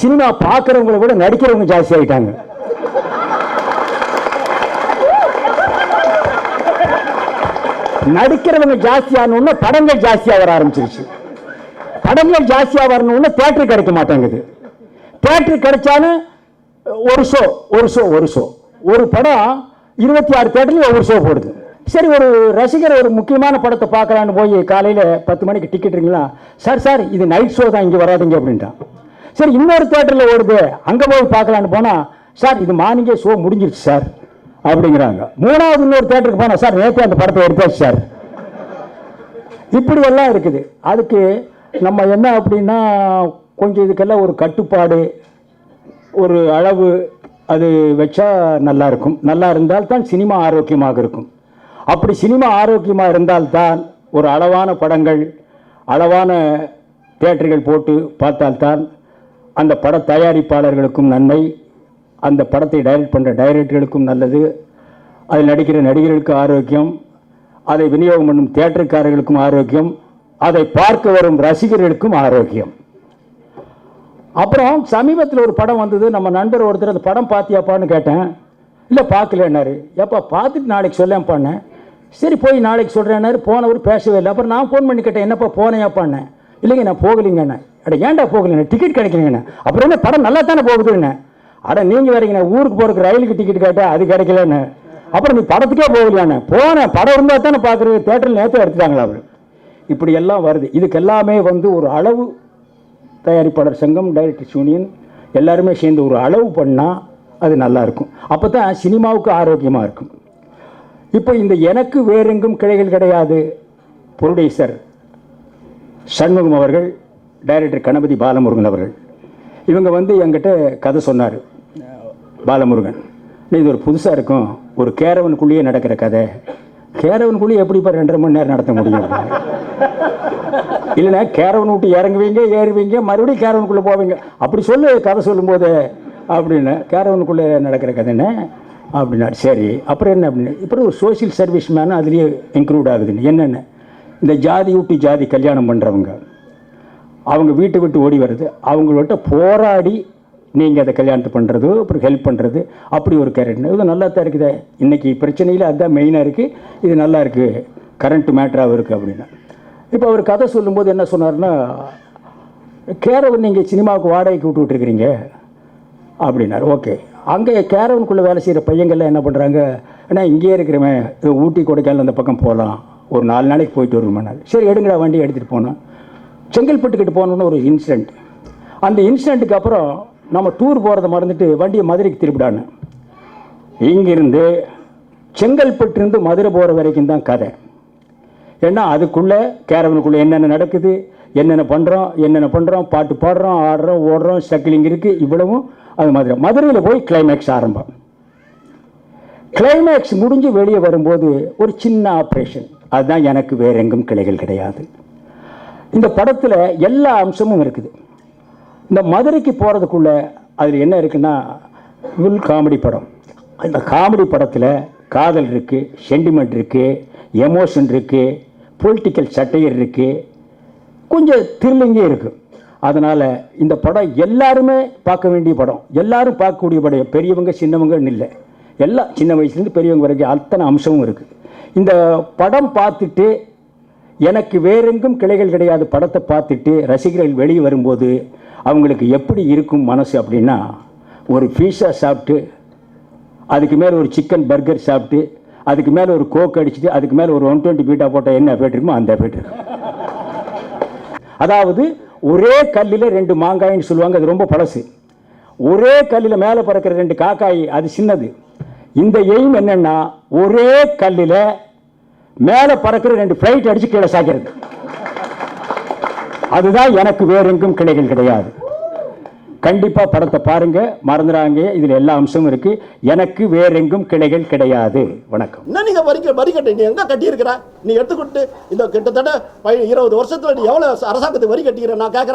Cinema பார்க்கறவங்களை விட நடிக்கிறவங்க ஜாஸ்தி ஆயிட்டாங்க. நடிக்கிறவங்க ஜாஸ்தியான படங்கள் ஜாஸ்தியாக வர ஆரம்பிச்சிருச்சு. படங்கள் ஜாஸ்தியாக வரணும்னு தியேட்டர் கிடைக்க மாட்டேங்குது. தியேட்டர் கிடைச்சாலும் ஒரு ஷோ ஒரு படம் 26 தியேட்டர்ல ஒவ்வொரு ஷோ போடுது. சரி, ஒரு ரசிகர் ஒரு முக்கியமான படத்தை பார்க்கலான்னு போய் காலையில் 10 மணிக்கு டிக்கெட் இருக்குங்களா, சார் இது நைட் ஷோ தான், இங்கே வராதிங்க அப்படின்ட்டான். சரி, இன்னொரு தியேட்டரில் ஓடுது, அங்கே போய் பார்க்கலான்னு போனால் சார் இது மார்னிங்கே ஷோ முடிஞ்சிருச்சு சார் அப்படிங்கிறாங்க. மூணாவது இன்னொரு தியேட்டருக்கு போனால் சார் நேற்று அந்த படத்தை எடுத்தாச்சு சார். இப்படி எல்லாம் இருக்குது. அதுக்கு நம்ம என்ன அப்படின்னா, கொஞ்சம் இதுக்கெல்லாம் ஒரு கட்டுப்பாடு, ஒரு அளவு அது வச்சா நல்லா இருக்கும். நல்லா இருந்தால் தான் சினிமா ஆரோக்கியமாக இருக்கும். அப்படி சினிமா ஆரோக்கியமாக இருந்தால்தான் ஒரு அளவான படங்கள், அளவான தியேட்டர்கள் போட்டு பார்த்தால்தான் அந்த பட தயாரிப்பாளர்களுக்கும் நன்மை, அந்த படத்தை டைரக்ட் பண்ணுற டைரக்டர்களுக்கும் நல்லது, அதில் நடிக்கிற நடிகர்களுக்கு ஆரோக்கியம், அதை விநியோகம் பண்ணும் தியேட்டருக்காரர்களுக்கும் ஆரோக்கியம், அதை பார்க்க வரும் ரசிகர்களுக்கும் ஆரோக்கியம். அப்புறம் சமீபத்தில் ஒரு படம் வந்தது. நம்ம நண்பர் ஒருத்தர் அந்த படம் பார்த்தியாப்பான்னு கேட்டேன். இல்லை பார்க்கலன்னாரு. எப்போ பார்த்துட்டு நாளைக்கு சொல்லேன்ப்பான்னேன். சரி போய் நாளைக்கு சொல்கிறேன்னாரு. போனவர் பேசவே இல்லை. அப்புறம் நான் ஃபோன் பண்ணி கேட்டேன், என்னப்பா போனேயாப்பான்னு. இல்லைங்க நான் போகலிங்கண்ணே. அட ஏன்டா போகலைண்ணே, டிக்கெட் கிடைக்கலங்கண்ணே. அப்புறம் என்ன படம் நல்லா தானே போகுதுண்ணே. அட நீங்கள் வரீங்கண்ணே, ஊருக்கு போகிறதுக்கு ரயிலுக்கு டிக்கெட் கேட்டால் அது கிடைக்கலன்னு. அப்புறம் நீ படத்துக்கே போகலையாண்ணே. போனேன், படம் இருந்தால் தானே பார்க்குறது, தேட்டரில் நேற்று எடுத்துட்டாங்களா அவர். இப்படி எல்லாம் வருது. இதுக்கு எல்லாமே ஒரு அளவு, தயாரிப்பாளர் சங்கம், டைரக்டர்ஸ் யூனியன் எல்லாருமே சேர்ந்து ஒரு அளவு பண்ணால் அது நல்லாயிருக்கும். அப்போ தான் சினிமாவுக்கு ஆரோக்கியமாக இருக்கும். இப்போ இந்த எனக்கு வேறெங்கும் கிளைகள் கிடையாது ப்ரொடியூசர் சண்முகம் அவர்கள், டைரக்டர் கணபதி பாலமுருகன் அவர்கள், இவங்க என்கிட்ட கதை சொன்னார். பாலமுருகன், இது ஒரு புதுசாக இருக்கும், ஒரு கேரவனுக்குள்ளேயே நடக்கிற கதை. கேரவனுக்குள்ளேயே எப்படிப்பா 2.5 மணி நேரம் நடத்த முடியும்? இல்லைன்னா கேரவன் விட்டு இறங்குவீங்க, ஏறுவீங்க, மறுபடியும் கேரவனுக்குள்ளே போவீங்க, அப்படி சொல்லு கதை சொல்லும்போது அப்படின்னு. கேரவனுக்குள்ளே நடக்கிற கதைன்னு அப்படின்னாரு. சரி, அப்புறம் என்ன அப்படின்னு, இப்போ ஒரு சோசியல் சர்வீஸ் மேனும் அதுலேயே இன்க்ளூட் ஆகுதுன்னு. என்னென்ன, இந்த ஜாதி விட்டு ஜாதி கல்யாணம் பண்ணுறவங்க, அவங்க வீட்டை விட்டு ஓடி வர்றது, அவங்கள்ட்ட போராடி நீங்கள் அதை கல்யாணத்தை பண்ணுறது, அப்புறம் ஹெல்ப் பண்ணுறது, அப்படி ஒரு கேரக்டர். இது நல்லா தான் இருக்குது. இன்றைக்கி பிரச்சனையில் அதுதான் மெயினாக இருக்குது. இது நல்லா இருக்குது, கரண்ட் மேட்டராகவும் இருக்குது அப்படின்னா. இப்போ அவர் கதை சொல்லும்போது என்ன சொன்னார்னா, கேரவன் நீங்கள் சினிமாவுக்கு வாடகைக்கு விட்டுருக்கிறீங்க அப்படின்னாரு. ஓகே, அங்கே கேரவனுக்குள்ளே வேலை செய்கிற பையங்கள்லாம் என்ன பண்ணுறாங்க, ஏன்னா இங்கேயே இருக்கிறவன் ஊட்டி கொடைக்கானல் அந்த பக்கம் போகலாம், ஒரு 4 நாளைக்கு போயிட்டு வருமானாரு. சரி எடுங்கடா வண்டி எடுத்துகிட்டு போனோம். செங்கல்பட்டுக்கிட்டு போகணுன்னு ஒரு இன்சிடெண்ட். அந்த இன்சிடெண்ட்டுக்கு அப்புறம் நம்ம டூர் போகிறத மறந்துட்டு வண்டியை மதுரைக்கு திருப்பிடான்னு. இங்கிருந்து செங்கல்பட்டுலேருந்து மதுரை போகிற வரைக்கும் தான் கதை. ஏன்னா அதுக்குள்ளே கேரவனுக்குள்ளே என்னென்ன நடக்குது, என்னென்ன பண்ணுறோம், பாட்டு பாடுறோம், ஆடுறோம், ஓடுறோம், சக்கிலிங் இருக்குது, இவ்வளவும் அது மாதிரி. மதுரையில் போய் கிளைமேக்ஸ் ஆரம்பம். கிளைமேக்ஸ் முடிஞ்சு வெளியே வரும்போது ஒரு சின்ன ஆப்ரேஷன். அதுதான் எனக்கு வேற எங்கும் கிளைகள் கிடையாது. இந்த படத்தில் எல்லா அம்சமும் இருக்குது. இந்த மதுரைக்கு போகிறதுக்குள்ள அதில் என்ன இருக்குன்னா, ஃபுல் காமெடி படம். அந்த காமெடி படத்தில் காதல் இருக்குது, சென்டிமெண்ட் இருக்குது, எமோஷன் இருக்குது, பொலிட்டிக்கல் சட்டையர் இருக்குது, கொஞ்சம் த்ரில்லிங்கே இருக்குது. அதனால் இந்த படம் எல்லாருமே பார்க்க வேண்டிய படம், எல்லாரும் பார்க்கக்கூடிய படம். பெரியவங்க சின்னவங்கன்னு இல்லை, எல்லாம் சின்ன வயசுலேருந்து பெரியவங்க வரைக்கும் அத்தனை அம்சமும் இருக்குது. இந்த படம் பார்த்துட்டு எனக்கு வேறெங்கும் கிளைகள் கிடையாது படத்தை பார்த்துட்டு ரசிகர்கள் வெளியே வரும்போது அவங்களுக்கு எப்படி இருக்கும் மனசு அப்படின்னா, ஒரு பீஸா சாப்பிட்டு, அதுக்கு மேலே ஒரு சிக்கன் பர்கர் சாப்பிட்டு, அதுக்கு மேலே ஒரு கோக் அடிச்சுட்டு, அதுக்கு மேலே ஒரு 120 பீட்டா போட்டால் என்ன எஃபெக்ட் இருக்குமோ அந்த எஃபெக்ட் இருக்கும். அதாவது ஒரே கல்லில் 2 மாங்காயின்னு சொல்லுவாங்க, அது ரொம்ப பழசு. ஒரே கல்லில் மேலே பறக்கிற 2 காக்காய் அது சின்னது. இந்த எய்ம் என்னன்னா, ஒரே கல்லில் மேலே பறக்கிற 2 ஃப்ளைட் அடிச்சு கீழே சாக்கிறது. அதுதான் எனக்கு வேறெங்கும் கிளைகள் கிடையாது. கண்டிப்பாக படத்தை பாருங்க, மறந்துடாங்க. இதில் எல்லா அம்சமும் இருக்கு. எனக்கு வேறெங்கும் கிளைகள் கிடையாது. வணக்கம். என்ன நீங்க வரி கட்டி நீ எங்க கட்டி இருக்கிற? நீ எடுத்துக்கிட்டு இந்த கிட்டத்தட்ட 20 வருஷத்துல நீ எவ்வளவு அரசாங்கத்துக்கு வரி கட்டிக்கிற நான் கேட்கறேன்.